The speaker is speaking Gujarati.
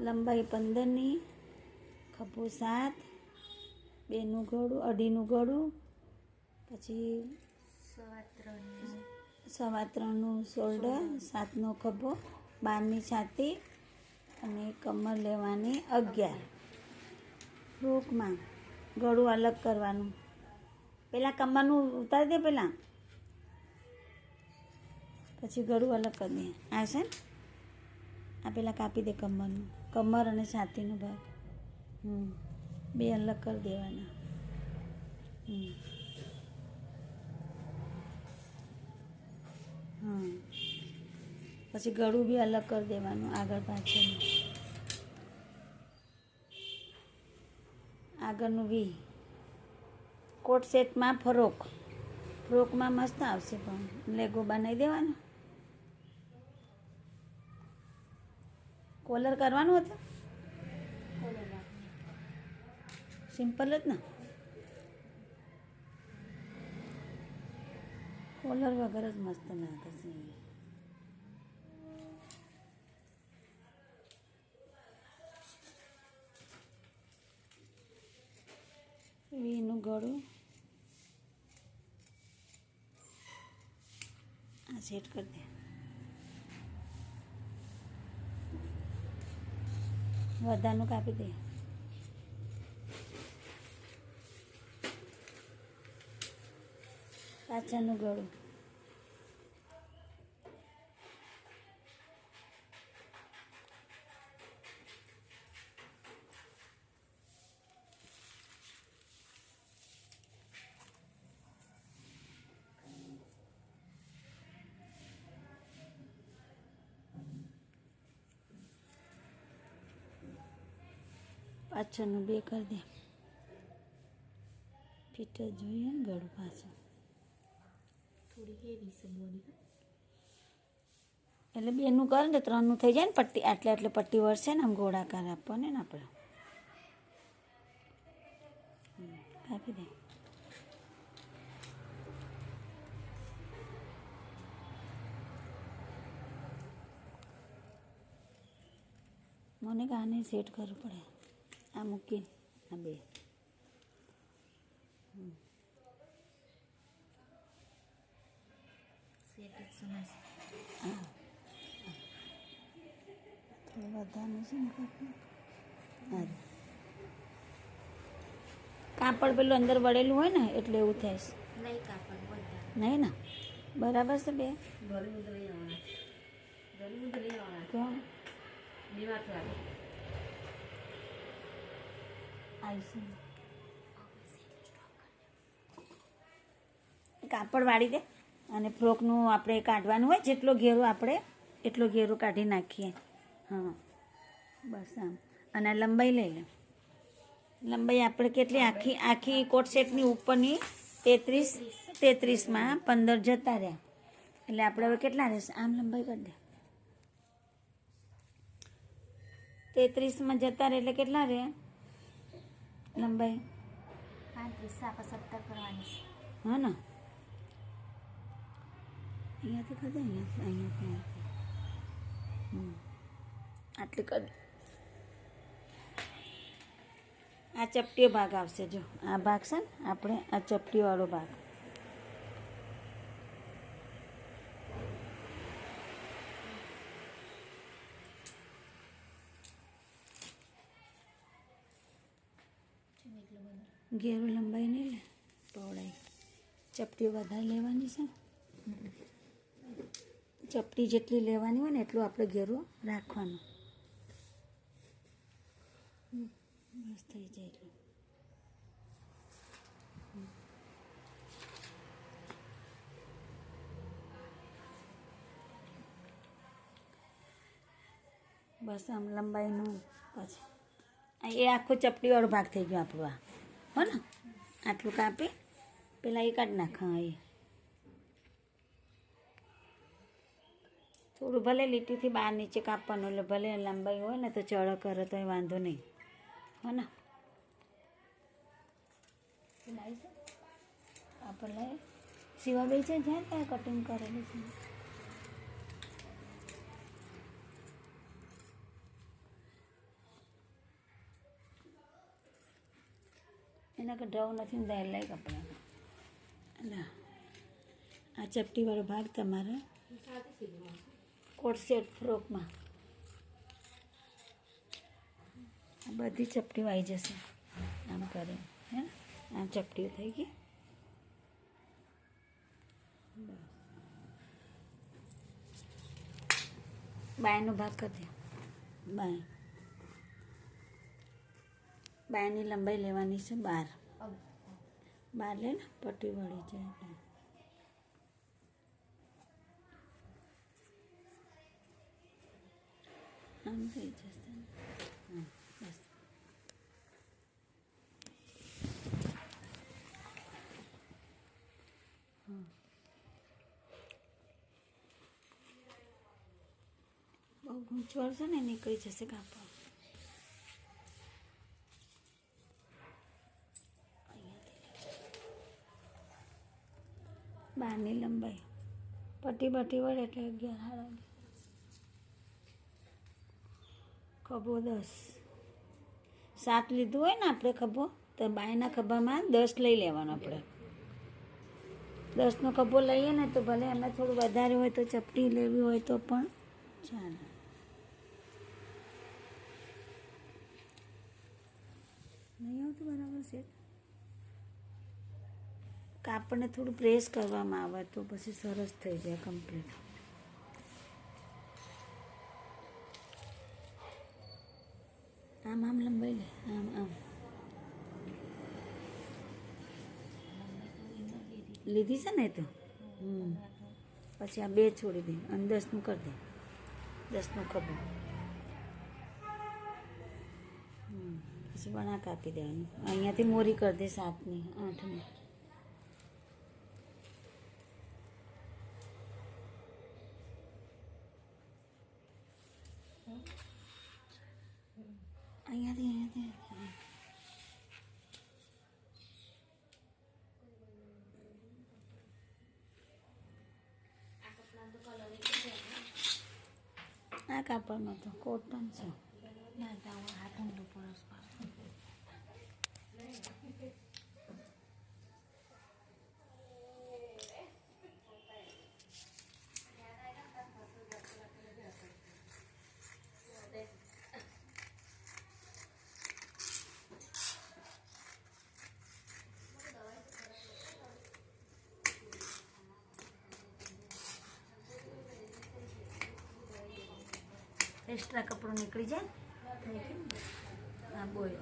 લંબાઈ 15ની, ખભો 7, 2નું ગળું, 2.5નું ગળું, પછી 3.25નું શોલ્ડર, 7નો ખભો, 12ની છાતી અને કમર લેવાની 11. ફ્રોકમાં ગળું અલગ કરવાનું. પહેલાં કમરનું ઉતારી દે પહેલાં, પછી ગળું અલગ કરી દે. આ છે ને આ પહેલાં કાપી દે કમરનું, કમર અને છાતીનો ભાગ. બે અલગ કરી દેવાના. પછી ગળું બી અલગ કરી દેવાનું, આગળ પાછળનું. આગળનું વી. કોટ સેટમાં ફ્રોકમાં મસ્ત આવશે, પણ લેગો બનાવી દેવાનો. કોલર કરવાનું હતું, સિમ્પલ જ ને. કોલર વગર જ મસ્ત લાગે છે. વીનું ગળું આ સેટ કરી દે. વધારનું કાપી દે. પાછળનું ગળું પાછળનું 2 કરી દે. ફિટ જ જોઈએ ને ગળું પાછળ. થોડી હેવી છે બોડી, એટલે 2નું કરે ને 3નું થઈ જાય ને પટ્ટી. એટલે પટ્ટી વળશે ને, આમ ગોળાકાર આપવાનો ને આપણે. કાપી દે. મને આને સેટ કરવું પડે. આ મૂકીને આ 2. થોડું વધારનું છે ને કાપડ પેલું અંદર વળેલું હોય ને એટલે એવું થાય છે. નહીં કાપડ બધા નહીં ને, બરાબર છે 2. કેમ આવીશું કાપડ વાળી દે. અને ફ્રોકનું આપણે કાઢવાનું હોય, જેટલો ઘેરો આપણે એટલો ઘેરો કાઢી નાખીએ. હા બસ આમ. અને લંબાઈ લઈ લે. લંબાઈ આપણે કેટલી, આખી કોટ સેટની ઉપરની 33માં 15 જતા રહ્યા. એટલે આપણે હવે કેટલા રહેશે, આમ લંબાઈ કરી દે. 33માં જતા રહે એટલે કેટલા રહે લંબાઈ? 35 આપણે 70 કરવાની છે. હા ને, અહીંયાથી કરી દે. અહીંયાથી આટલી કરી દે. આ ચપટીઓ ભાગ આવશે. જો આ ભાગ છે ને, આપણે આ ચપટીવાળો ભાગ. ઘેરો લંબાઈ નહીં લે, પહોળાઈ. ચપટીઓ વધારે લેવાની છે. ચપટી જેટલી લેવાની હોય ને એટલું આપણે ઘેરો રાખવાનો. બસ થઈ જાય એટલું. બસ આમ લંબાઈનું પછી એ આખો ચપટીવાળો ભાગ થઈ ગયો આપણો. આ હો ને, આટલું કાપી પેલા એ કાઢી નાખ. હા, એ થોડું ભલે લીટીથી બહાર નીચે કાપવાનું, એટલે ભલે લંબાઈ હોય ને તો ચળ કરે તો એ વાંધો નહીં. હો ને, આપણે સિવાભાઈ છે જ્યાં ત્યાં કટિંગ કરેલું છે. એના કઢાવો નથી ને લઈ કપડાં એટલે આ ચપટીવાળો ભાગ તમારે કોટ સેટ ફ્રોકમાં આ બધી ચપટીઓ આવી જશે આમ કરે હે આ ચપટીઓ થઈ ગઈ બાયનો ભાગ કરી દો બાયની લંબાઈ લેવાની છે 12 લે ને પટ્ટી વળી જાય એટલે આમ થઈ જશે હા બસ બહુ ગૂંચવણ છે ને નીકળી જશે કાપડ બારની લંબાઈ પટ્ટી બટ્ટી વળે એટલે 11 ખભો 10 7 લીધું હોય ને આપણે ખભો તો બાયના ખભામાં 10 લઈ લેવાનો આપણે 10નો ખભો લઈએ ને તો ભલે એમાં થોડું વધારે હોય તો ચપટી લેવી હોય તો પણ ચાલે નહીં આવતું બરાબર છે કાપડને થોડું પ્રેસ કરવામાં આવે તો પછી સરસ થઈ જાય કમ્પ્લીટ આમ આમ લંબાઈ લે આમ આમ લીધી છે ને તો પછી આ 2 છોડી દે અને 10નું કરી દે 10નો ખભો પછી વણા કાપી દેવાનું અહીંયાથી મોરી કરી દે 7ની 8ની અહીંયાથી આ કાપડમાં તો કોટન છે ના જાઉં હાથ ઊંડો પરસ્પર એક્સ્ટ્રા કપડું નીકળી જાય આ બોય